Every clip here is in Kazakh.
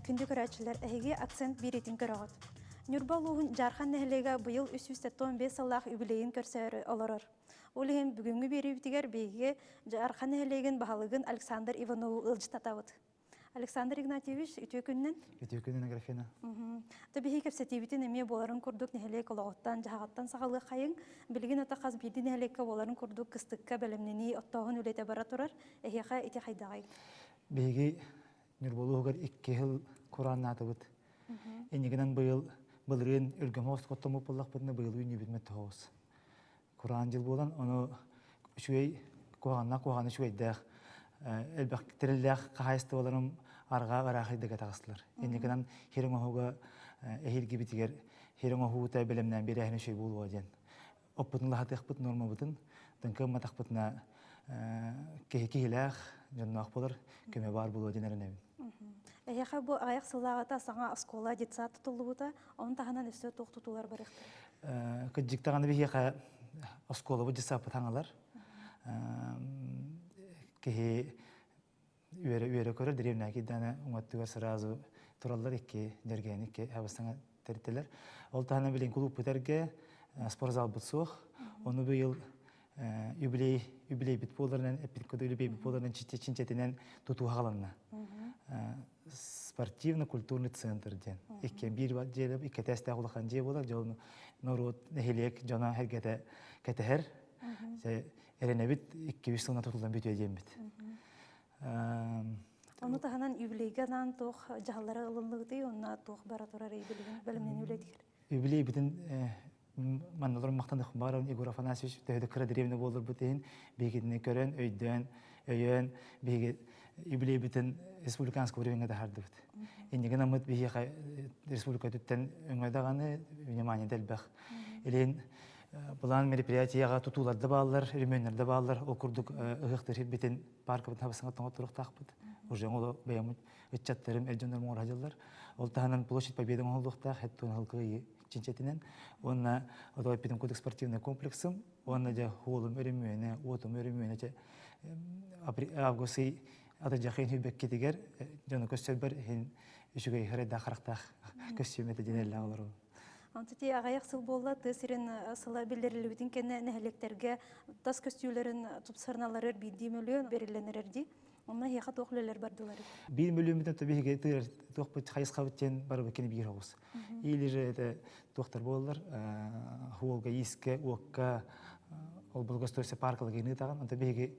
күнді көрәтшілер әйге акцент беретін көріғыд. Нюрбалуғын жархан нәхілеге бұйыл 315 салақ үбілейін көрсәрі оларыр. Ол ең бүгінгі бері бітігер бейге жархан нәхілеген бағалығын Александр Иванову ылжытатауыд. Александр Игнатьевич, үтіе күннен? Үтіе күннен, Аграфена. Табихи кәпсетебітін әме боларын күрдік нәхілек олағыттан, жағаттан сағалы қайын, білген өті қаз бейді нәхілекке боларын күрдік кыстыққа бәлімнені оттағын өлеті бара тұрар, әйеқа еті қайдағай. Бейге Нюрбалуғығыр 2 жыл Құран атыбыд. Енегінен бұлырын үлгім оғыз қоттамып болақ бұдыны бұйыл үйіне бітметті оғыз. Құран жыл болан, оны шуай қоғаны шуайдақ. Әлбәқ тірілдәқ қағайысты оларым арға арақайдыға тағыстылар. Енекінен херің оғуға әйелгі бітігер, херің оғуыта білімнен бері әйіні шөй болуға ден. Оппытын лағатық бұтын орма бұтын, дыңқы матақ бұтына кейләқ, жоннақ болыр, көме бар болуға ден әрін әбін. Әйеқа бұл аяқ сылағыта саңа аскола детса тұтылы бұта, оның тағынан өсі тоқ тұтулар бар еқтір? Күджіктағаны бейеқа аскола бұ детса бұтаңалар. Кехи үйері көрі деревняки дана ұңаттығар сразу тұралар екке, дерген екке әбістіңі тәріттелер. Ол тағына білен клуб бұтәрге спортзал бұтсуық. Оны бұйыл юбилей бит боларынан, эпидкоды юбилей бит боларынан чинчетінен тұту ғаланна. Спортивно-культурный центр ден. Екке бір желіп, екке тәсті ағылыған же болар. Жолыны народ, нәхелек, жона әргеті кәтіғер. Әріне біт, 2-3 сылына тұтылдан бүт өйден біт. Оны тағынан юбилейгенан тоқ жағалары ұлынлығы онына тоқ бара тұрар бәлімнен үлейдігер? Юбилей бітін манналарым мақтандық барым, Егор Афанасьевич тәуді қыра деревні болыр бұтейін, бейгетіне көрін, өйден, юбилей бітін республиканск уровенге дағарды бұт. Енеген амыт бейге республика түттен өңайдағаны внимание дәлбәқ. Елен бұлан мероприятияға тұтуларды бағалар, ремөнлерді бағалар, ол күрдік ұғықтыр бетін паркабын табысыңа тоңа тұрықтақ бұд. Уже олы бәйімі үтчаттарым, әлжондарым оңыр ажалар. Ол тағынан площадь победің оңылдықтақ, әттуын ғылқығы чинчетінен. Онына Одовай Петім кодек спортивный комплексым, онына жа холым өрімөйіне, отым өрімөйіне авгусы аты жақын хүбек кетігер, жоны көстер бір, үшігі ғырайда қарақтақ көстеметі денелі ағылар ол. Антыти ағаяқ сыл болла, тысырын сыла білдерілігін кені нәхілектерге тас көстеулерін тұпсырналары бейді мөліен беріленерерді. Онына еқа тоқлелер бардылары. 1 миллион бітін төбеге тоқ бұт қайысқа бұттен бар бұкені бір ауыз. Елері тоқтар болылар, хуолға, ескі, оққа, ол бұл көстерсе паркалы кені тағын. Онта беге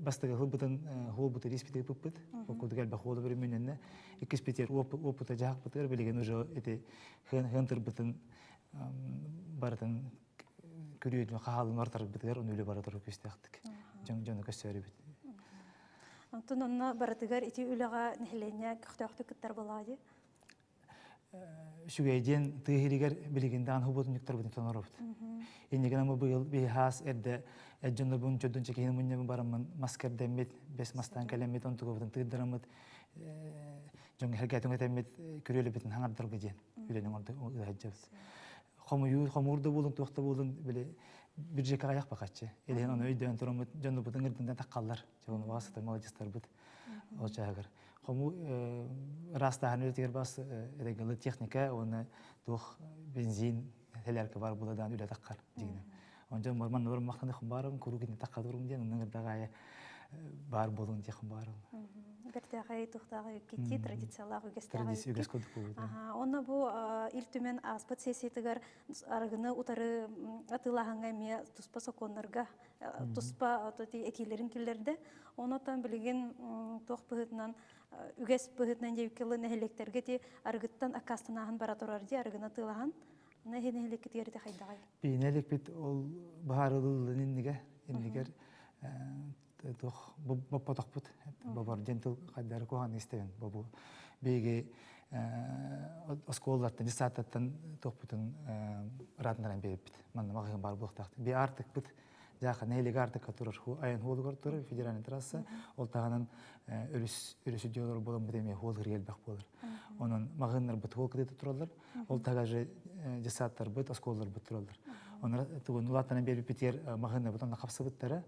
бастығы ғыл бұтын хуол бұты респетегі бұп бұт. Оқуды кәлбі хуолы бір мөнені. Екіс бетер опыта жақ бұтыр білеген ұжы ғынтыр бұтын барытын көрейді қағалын ортар бұтығар, оны өлі баратыр көстеқтік. Жоны көстері бұт. Антон онна баратыгар ити үліға нәхілене күқтақты күттар болады? Шүгейден тыгыригер билигинден хубутун юктар бутун тоноробут. Энеген ама быйыл бейхас эрде эджонда бун чөдөн чекейин муннем барамын маскерден мет бес мастан келемет онтуга бутун тыгдарамыт жон хергетен этемет көрөлү бутун хаңардар гыжен. Биленин орда хаджабыз. Хомурда болун туакта болун биле bir jeka ayak bakatçı. Elin onu öydön turamıt jonda butun gırtından takkallar. Çoğunu vasıtır malajistar but. O çağır. Komu rastahan öteger bas regalı texnika onu tuh benzin helerke var buladan öyle takkar digine. Onca morman nur maktanı xumbarım kuru gitne takkadurum diye onun gırdağa бар болуын тек барым. Біртағай тұқтағы кетті традициялағы Традиция үгескодық болды. Оны бұл ил төмен аспыт сесетігер арғыны ұтары атылағанға ме тұспа соқонларға, тұспа әкейлерін келерді. Оны тан білген тоқ бұғытынан, үгес бұғытынан жевкелі нәхелектерге де арғыттан ақастанағын бара тұрарды арғыны тылаған. Нәхе нәхелекет ерді қайдағай? Нәхелек бет ол бағарылылы нендігер Toch bapotach put, babar gentle kadar kohan isteyen babu. Bege askollardan disatatan toch putun radnaran bebit. Man magın bar buqtaqt. Bi artık put jaqa neylik artık katurur. Hu ayın holgar turur federal trassa. Ol tağanan ölüsü diyorlar bolam demeye holgar gelbaq bolar. Onun magınlar bit hol kıdı turarlar. Ol tağajı disatlar bit askollar bit turarlar. Onlar tuğun ulatanan bebit biter magınlar butan qapsı bittara.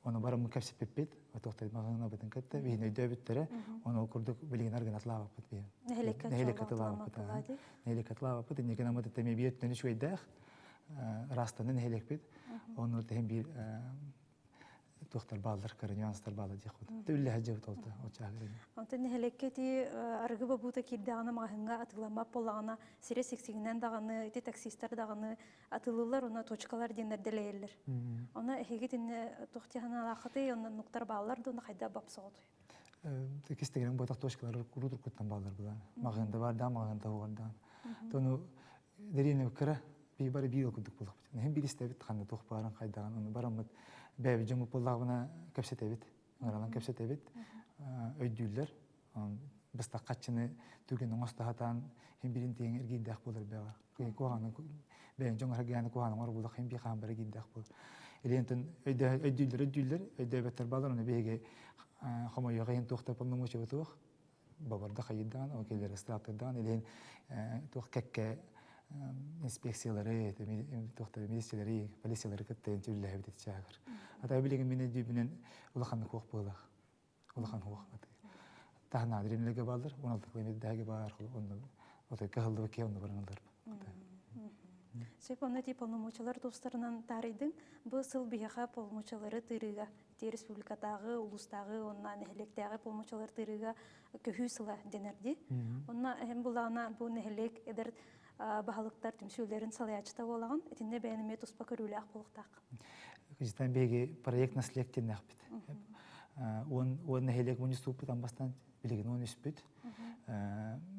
Onu barım kapsip pepet, o tohtay mağına bıtın katta, bir nöydö büttere, onu okurduk bilgin argın atla vapıt bir. Nehelek atla vapıt. Nehelek atla vapıt, ne kadar mıdı temi bir dönüş veydek, rastanın nehelek bit, onu hem bir tohtar bağlar, karın yansıtar bağlar diye koydu. Tülle hacı oldu o çağırın. Ondan neheleketi argı babuta kirdağına mahınga atılama polağına sire seksiginden dağını, iti taksistler dağını atılırlar, ona toçkalar denir deleyirler. Ona ehegetin tohtiyana alaqıtı, ona nuktar bağlar da ona qayda bap soğudu. Tekistegen botak toşkalar kurudur kuttan bağlar bulan. Mağında var da, mağında var da. Onu derine kıra bir bari bir yıl kuduk bulduk. Hem bir istebit kandı toh bağıran kaydağın, onu baramıt bevi cümü pollağına kapset evit. Ngaralan kapset evit. Öydüller. Bısta kaçını tügenin ostahatan hem birin teyin ergidek bulur bewa. Kuhanın beyin jongar gani kuhanın var bulduk hem bir kan bari gidek bulur. Elentin öydüller öydebetler bağlar onu bege xama yağın tohta polnumu çevutuq. Babarda kayıdan o gelir stratedan elen toh kekke inspeksiyaları, tohta milisçileri, polisiyaları kattayın tülle hebdet çağır. Hatta bilgin mine dübünün ulaqan kuq bulaq. Ulaqan kuq. Tah nadirin lege baldır. 16 kilometre daha var. Onu o da kahıldı ve onu baranılır. Söp onu tip polnomoçalar dostlarından tarıydın. Bu sıl biyaqa polnomoçaları tırıga. Te Respublikadağı, ulustағы, ondan nehelектегі polnomoçalar tırıga köhü sıla denerdi. Ondan hem bulağına bu nehelek eder bahalıklar tümsüllerin salayaçta olağın. Etinde beğenime tospa körülü aqpılıqtaq. Kıcıtan bege proyekt naslek tennek bit. O nehelek bunu stupıdan bastan bilgin onu üspüt.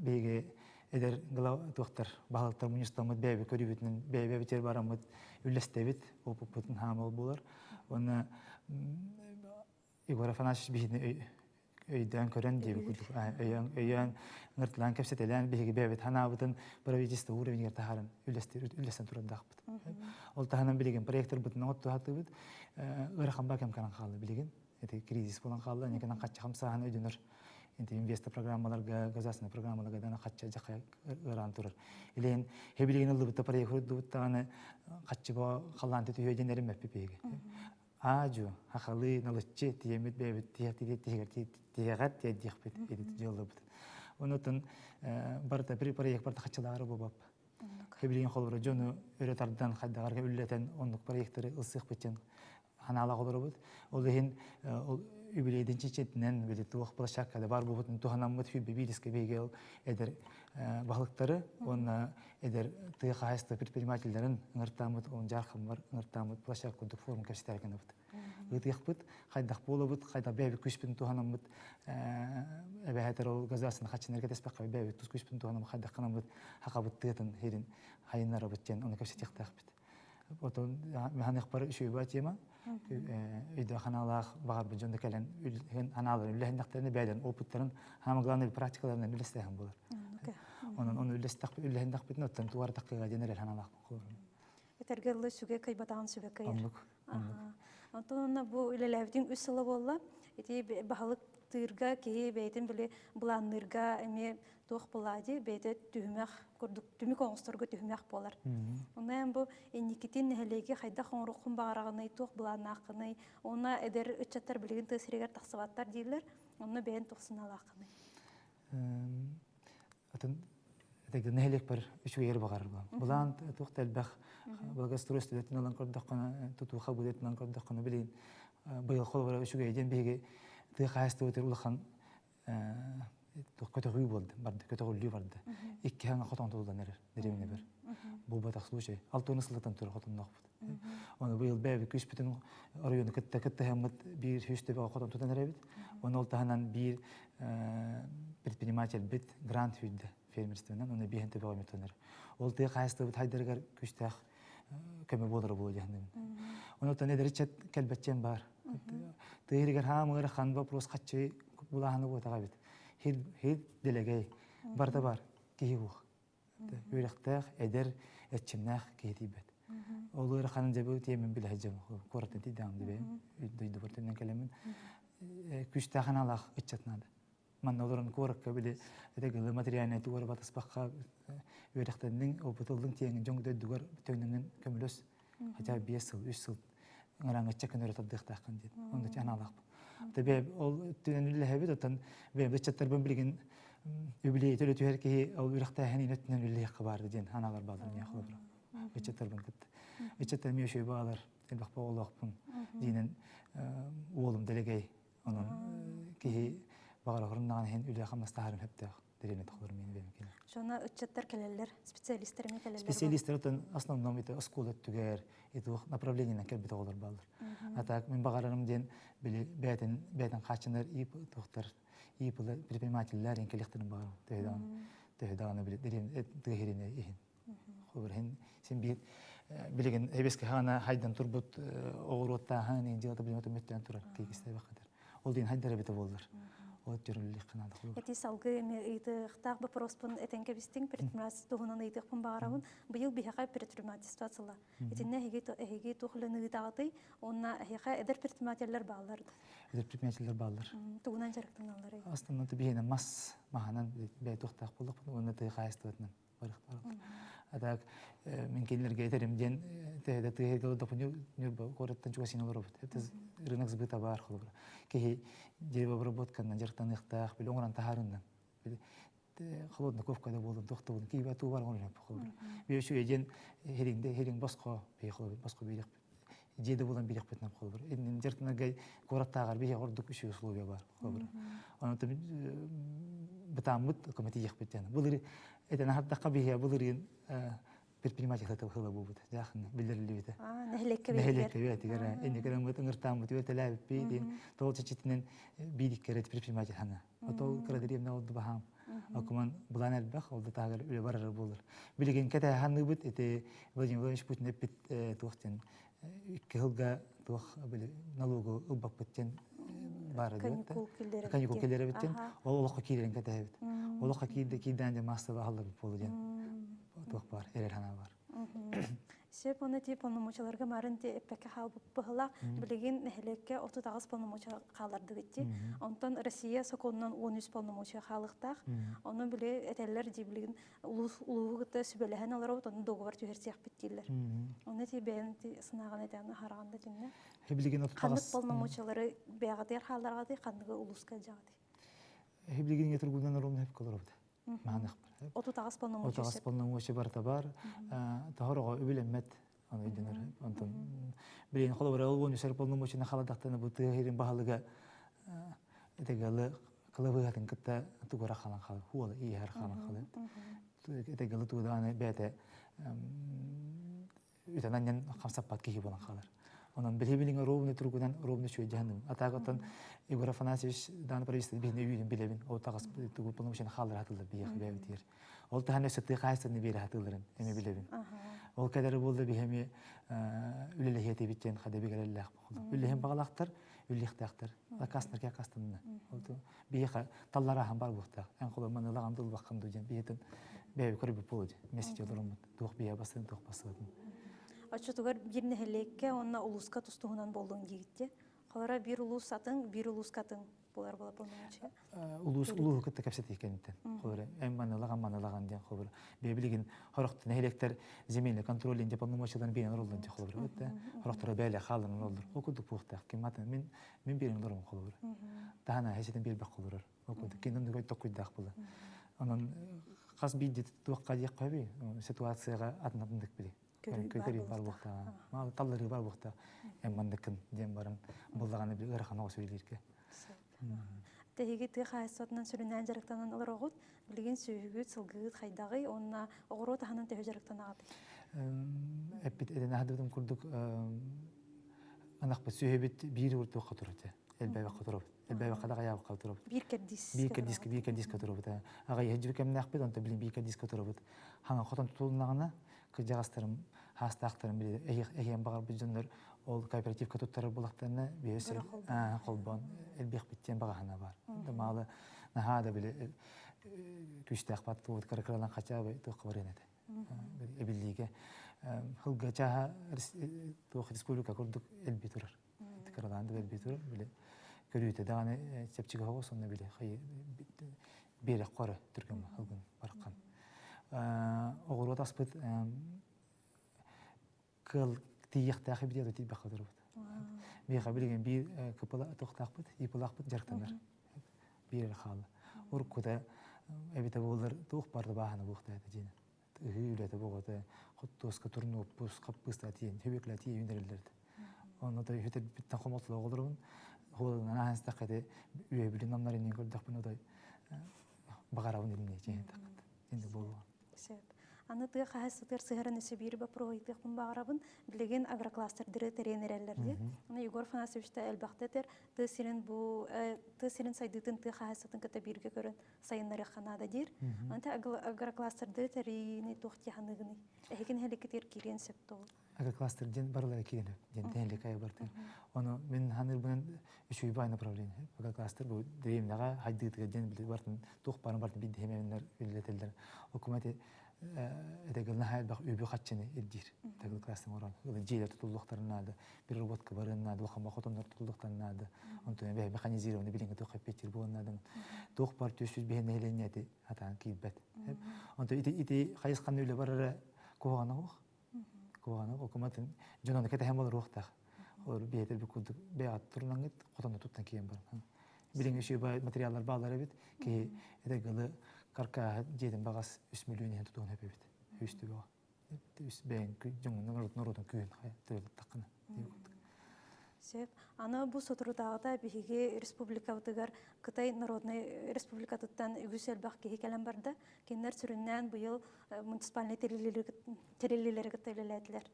Bege eder gılav tohtar bahalıklar bunu stamıt bebe körübütünün bebe biter baramıt üllestebit o puputun hamıl bulur. Onu igora fanaş bihini öyden kören diye kuduk. Öyden ngırtılan kapsetelen bege bebet hanabıtın braviciste uğra vinir taharın üllesen turadaq bit. Ol tahanan bilgin proyektör butun ottu hatı bit. Iraqan bakem kanan qaldı bilgin. Eti krizis bolan qaldı. Nekenan qaçı hamsahan ödünür. Inti investa programmalar gazasına programmalar gadana qaçı jaqay ıran turur. Ilen hebilgin ıldı bit proyekt hurdu bit tağını qaçı ba qallan tütü höydenerim mepi bege. Aju, haqalı nalıççı diyemit bebet tiyagat diye diyekbet edit jolda bit. Onutun barda bir proyekt barda qaçıları bu bap. Hebilgin qolbura jonu öretardan qaddaqarga ülleten onluk proyektleri ısıq bitchen hanala qolur bit. Ol dehin übüleyden çiçetinden böyle tuğ plaşakada var bu butun tuhanamut hübbe biliske begel eder balıkları ona eder tığ haysta предпринимательlerin ngırtamut on jarxam var ngırtamut plaşak kuduk form kapsitarken bit. Gıtıyıqbıt, qaydaq bolabıt, qaydaq bebi küspün tuhanamut ebe hater ol gazasını qaçın erket esbaqqa bebi tuz küspün tuhanamut qaydaq qanamut haqabıt tığıtın herin hayınlara bitchen onu kapsitiqtaq bit. Oton mehaniq par şu bat yema ide xanalaq bağır bu jonda kelen hanalar üllehendaqlarını beyden oputların hamaglanı praktikalarını üllestehen bolar. Onu üllestaq üllehendaq bitne otan tuvar taqqiga general hanalaq qolur. Etergelle süge kaybatan süge kayır. Ondan bu ülelevdin üs yılı bolla. Eti bahalık tırga ki beytin bile bulanırga eme toq buladı beyte tühmek kurduk tümük oğusturga tühmek bolar. Ondan bu enikitin nehelegi hayda xonruqun bağırağını toq bulanaqını ona eder üçatlar bilgin təsiriger taqsıvatlar deyirler. Onu beyin toqsun alaqını. Atın tekde nehelek bir üçü yeri bağırır bu. Bulan toq telbaq Bulgar turist detnalan kordaqana tutu xabu detnalan kordaqana bilin bayıl xolvara üçü geyden bege tığ haysta öter ulaqan kötü oldu. Barda kötü oldu barda. İki hanga xotan toldan neremine bir. Bu bataq случай. Altı nasıldan tur xotan naqbut. Onu bayıl bebi küs bütün arayonu kıtta hemet bir hüste ve xotan tutan nerebit. Onu oltahanan bir предприниматель bit grant hüdde fermerstenden onu bir hente bağım tutanır. Ol tığ haysta bit haydargar küstaq keme bodra bu cehennem. Onu da nedir chat kelbetçen var. Tığırgar hamır xan vapros qaçı bulahanı bu taqabit. Hid delegay barda var ki bu. Yürüqtaq eder etçimnaq ketibet. Olur xanın cebut yemin bil hacam. Koratı tidam dibe. Duydu bartından kalamin. Küstaqan alaq etçatnadı. Man olurun korak bile edegil materyalini tuvar batas baqa yürüqtenden o butuldun tiyengin jong dödügar tönünün kömülös. Hatta 5 yıl 3 yıl ngara check nöre taddıqtaqın dedi. Onda canalaq. Tabi ol tünenille hebet otan ve beçetler ben bilgin übli töle tüher ki ol üraqta hani netnen ülle xabar den analar baldan ya xolbra. Beçetler ben kıt. Beçetler mi şey bağlar. Elbaq bağlaqpın. Dinen oğlum delegey onun ki bağlar horundan hen ülle xamnastaharın hepte derine toxulur men benim. Şona ötçetler keleller, spesialistlerime keleller. Специалисттер основном это школа түгәр, это направление кел бит олар балдар. Атак мен багарарым ден биле бәтен качындар ип доктор, ип предпринимательләр инкелехтерин бар. Тәһданы биле дирен тәһрине ихин. Хәбер хин син бит билеген хебеске хана хайдан турбут огыротта хани җылда биле өтмәттән турар кигестә вакыт. Ул дин хайдар бит булдар. Ол төрүллек кына да. Эти салгы эме ыйтыктак бопроспун этенке бистин предпринимательство тугунан ыйтыкпын багарабын. Быйыл бихака предпринимательство сыла. Этинне эһиги тухлыны ыйтагыты, онна эһига эдер предпринимательлер баалар. Эдер предпринимательлер баалар. Тугунан жарыктан алар. Астында тибене мас маханан бей тохтак булдык, онна тый хайстытын. Атак мен келлерге этеримден тәһдә тәһдә допню нюрба кораттан чугасин олоробут. Это рынок сбыта бар хулбра. Ки дерево обработка на жертан ихтах бил оңран тахарындан. Холодно ковкада болду, тохта болду. Ки бату бар оңран хулбра. Бе шу эден херин баска бе хулбра, баска бирек. Жеде болан бирек бетнам хулбра. Эден жертана гай кораттагар бе ордук үчү условия бар хулбра. Анан бетамыт комитет беттен. Булыр это хатта кабия булырын предприниматель это хыла бубут. Жахын билдирилибите. Нехлекке бетер. Энди керем мытыңыртам бут өтеләп бидин. Тол чичитинен бидик керет предприниматель хана. Отол кредеревна олду бахам. Акуман булан элбах олду тагыр үле барар булыр. Билген кете ханны бут эте Владимир Владимирович Путин эпит тухтен. Кылга тух биле налогу убак беттен бар дет. Каникул келдере беттен. Ол олоққа кирен кете бит. Олоққа кирден де мастер алды болден. Тух бар, эрер хана бар. Сеп оны тип полномочияларга марын те эппеке хал быхла билеген нехлекке 39 полномочия каларды битти. Онтон Россия соконнан 13 полномочия халыктак. Оны биле этеллер дибилген улуугыта сүбелехен алар отон договор түһәрсәк биттилер. Оны те бен сынаган этәне хараганда тинне. Билеген 39 полномочиялары бягатер халларга те кандыгы улуска жагды. Билеген етергүдән орын хеп калырды. Маханах. 39 полномочия. 39 полномочия бар табар. Тахорого үбелемет аны иденер. Антон билен холобра ул нишер полномочия халадактаны бу тыгырын баһалыга этегалы кылыбы хатын кытта тугара халан хал. Хула иһар халан хал. Этегалы туданы бәте үтәнән хамсапат киһи булан халар. Онан билебилин ровны тургудан ровны шөй җаным. Атагатан Егор Афанасьевич дан правительство бигне үйден билебин. Ол тагыс тугу полномочия халар атылды бияк бәвитер. Ол таханы сөтте кайсыны бери атылдырын. Эме билебин. Ол кадәр булды бихеме үлелехете биттен хада бигәрелләх булды. Үллехем багалактыр, үллехтәктер. Лакаснар ка кастынны. Ол бияк таллара һәм бар булды. Ан кулы манылаган дул баккан дуҗан биетен бәви көрүп булды. Месеж өлөрүм. Тух бия басын тух басын. Ачытугар бир нехлекке онна улуска тустугунан болдуң дигитте. Калара бир улус атын, бир улус катын булар була полномочия. Улус улуу кытта кепсет экенитен. Хобер манылаган ден хобер. Бебилигин хорохтун электер земельный контролинде полномочиядан бен ролдун де хобер. Өтө хорохтора бәле халын ролдур. Окуду пухтак кематын мен берин дорум хобер. Тана хесетен бир бак хобер. Окуду кинден гой токуйдак була. Анан кас бидди туакка дек кайбы ситуацияга атнадындык били. Көтөрү бар букта. Мал таллары бар букта. Эммандыкын дем барым. Буллаганы бир ырахана сөйлөргө. Теги ты хайсотнан сүрүнөн жарыктанан алар огут. Билген сүйгүт, сылгыт, хайдагы онна огоро таханан те жарыктан агат. Эпит эден хадым курдук анак бит бир урту катырды. Элбеге катырып. Элбеге кадага ябы катырып. Бир кердис катырып. Ага яжбы кемнак бит, онта билин бир кердис катырып. Хана хотон тутулнагына кыжагастырым хастактырым биле эген багар бүжөндөр ол кооперативка туттары булактарына бесе колбон элбек биттен багана бар. Малы нахада биле күчтәк патту каракралан качабы токбаренете. Эбиллиге хылгача тох республика курдук элбитүр. Караланды элбитүр биле көрүтө даны чепчиге хосонна биле хай бере кора түргөн хылгын баркан. Огорот аспыт кыл тиях тахи бит тип бакадыр. Бейха билеген bir кыпыла тоқтақпыт, ипылақпыт жарқтанар. Bir халы. Уркуда эбите болар тух барды бахана бухта это жена. Үйлете богота хоттоска турну пус капыста тиен, төбеклати үйнерлерди. Оны да хөтер биттен комотлы олдырын. Холдан анаста каде үйе билин намнарын көрдүк буну да багарабын илине жена такт. Енді болу. Аны тыга хасытыр сыгырын өсөбүр ба проектик багарабын билеген агрокластердери тренерлерди. Аны Егор Фанасович та элбактетер тысырын бу тысырын сайдытын тыга хасытын ката бирге көрөн сайыннары ханада дир. Аны агрокластердери терени тохтяныгыны. Эген хелекетер кирен септол. Агрокластерден барлары кирен. Ден лекай барды. Оны мен ханыр bunun üçüncü bay направление. Агрокластер бу дремнага хайдытыгын биле бартын тох барын бартын бит хеменler билетелдер. Өкмөтү эдегилне хайд бак үбү катчыны элдир. Тагыл класстын оран. Ул жейлер тутулдуктарынады, бир роботка барынады, бахама котондар тутулдуктарынады. Онтон бе механизированный билинге токап петир болнадым. Тох бар төсүз бехне эленети атан кийбет. Онтон ити кайыскан үйлө барара когана ок. Когана окуматын жонон кете хем болор октак. Ор бетер бикулду беат турнаңыт котонда туттан кийен бар. Билинге шүй материалдар баалар бит ки эдегиле Карка jedin bagas 3 milyon yen tutun hep evet. Üstü bu. Üst ben jungen народун күйін төгіп таққаны. Сеп, аны бу сотрудагыда биһиги республикабытыгар Кытай Народный Республикатыттан үгүсел бак кеһикелен барды. Кеннер сүрүннән быйыл муниципальный терелилерге төлеләтләр.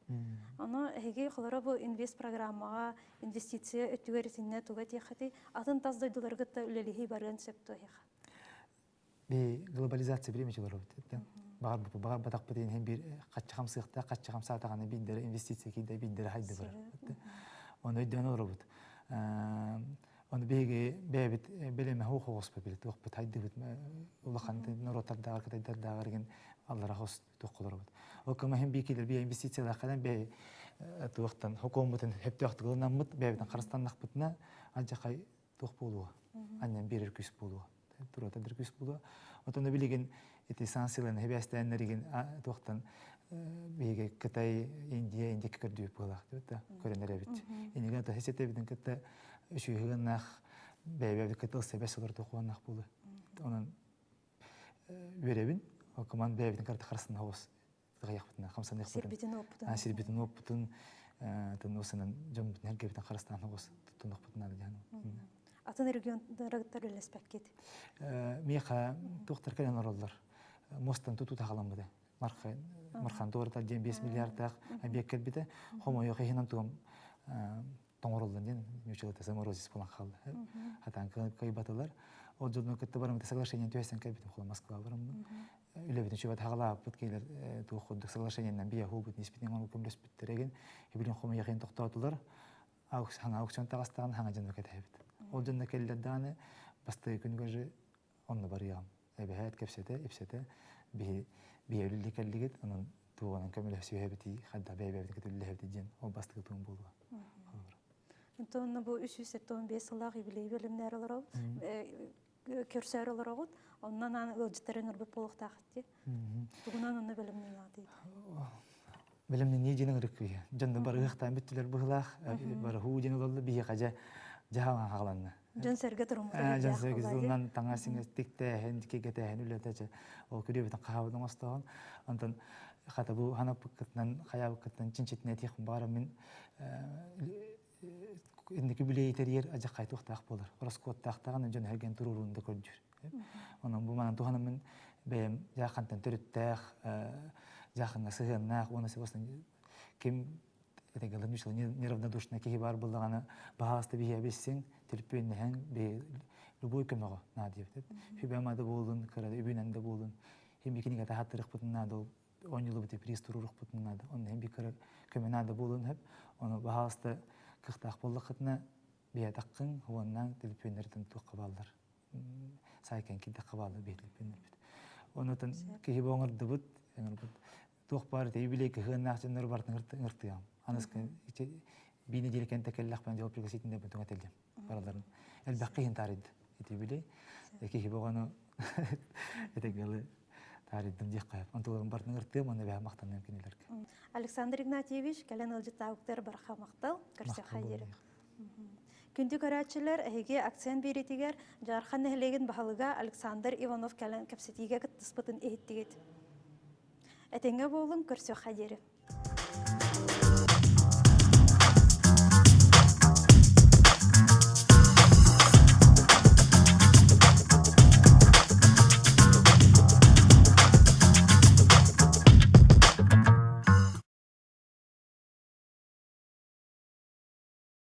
Аны эһиги холора бу инвест программага инвестиция өтүгәрсинне туга техати атын таздайдыларга та үлелиһи барын септо хеха. Глобализация времечелер бит. Багар батак битен hem bir каччам сыйкта, каччам сатаганы биндер инвестиция кийде биндер хайды бар. Оны өйдөн орбут. Оны беге бебит белеме хокос бебит, тох бит хайды бит. Улахан норотарда аркадайдар дагырген аллара хос токолор бит. О кема hem бекилер бе инвестициялар кадан бе токтан хокомутун хеп токтугунан мут бебитен Кыргызстандык бутна ажакай тох болуу. Аннан берер күс болуу. Турата диркүс болду. Отон билеген эти санкцияларны хебястайнерген токтан беге Кытай, Индия, Индия көрдүп болак деп та көрөнөр бит. Энеге та хесете биден кытта үшүгөннах бебе кытыл себес олар токуаннах болду. Онун беребин, о команд бебедин карта карсын хавыс. Гаяхтына 50 нэх Сербитин опытын. Сербитин опытын тынусунан жомбутун хергебитен карыстан хавыс тутунук бутунан жана. Атын региондары элеспеккет. Меха доктор келен ороллар. Мостан туту тахаламбыды. Мархан тоорта 5 миллиардтак объект биде. Хомо yok хинан тугам тоңоролдан ден мючелата заморозис болан калды. Хатан кайбаталар. О жодно кетте барам соглашение төсен кайбитим хола Москва барам. Үлебитин шөбат хагала бүткейлер тугундук соглашениенен бия хубут ниспитин аны көмлөс биттереген. Билин хомо yok токтотулар. Аукцион тагастаган хана жана кетебит. Ол жана келдерданы басты күнгөжү онны бар ям. Эбехет кепсете, ипсете би ölüllikelligit анын туганын көмөлө сөйбети хадда бебебит кетүллебит жен. Ол басты тугун болду. Онтон бу 315 сылак юбилей бөлүмнөр олору көрсөр олору оннан аны ылжыттарын ырбып болуктакты. Тугунан аны бөлүмнүн аты. Белемне не жеңер рекви. Жонда бар ыктан бүттүлөр буглах, бар хуу жеңер болду бие кажа жаһан хагаланна. Жон серге турму. Жон серге зунан таңасың тикте хендикегете хенүлөтөчө. Ол күрөбүтөн кахабын остогон. Антон хата бу ханапкытнан хаябкытнан чинчетне тих бара мен эндики билей терьер ажа кайтуктак болор. Роскот тактаган жон hergen турурунда көрдүр. Онун бу манан туханым мен бем жакантан төрүттөк жахынга сыгыннак, оны себастан ким этегелер мишел неравнодушный кеги бар булганы баасты бие бессең терпеннен бе любой көмөгө надип деп. Хүбамада болдун, кырада үбүнөндө болдун. Химикиниге тахаттырык бутуннады, 10 жыл бутуп пристурурук бутуннады. Оны хем бикер көмөнады болдун деп. Оны баасты кыктак болдукытына бие таккын, оннан терпеннерден тукабалдар. Сайкен киде кабалы бетилпенер бит. Онотон кеги боңорду бут, тух бар юбилейге хыннакчындар бартын ыртыям. Аныскы бини делкен текеллахпен жооп пригласительный бутун ателдим. Бараларын. Элбаккын тарид. Юбилей. Кеги богону этегеле таридим дик кайып. Антыларым бартын ыртым, аны бә мактанам кинелер. Александр Игнатьевич, кәлен ылжытауктар барха мактал, көрсө Мактал хайдери. болуyor. Күнді көрәтшілер әйге акцент беретігер жархан нәхілеген бағалыға Александр Иванов кәлін кәпсетіге кіттіспытын ехеттігет. Әтенге болын көрсө хайдери.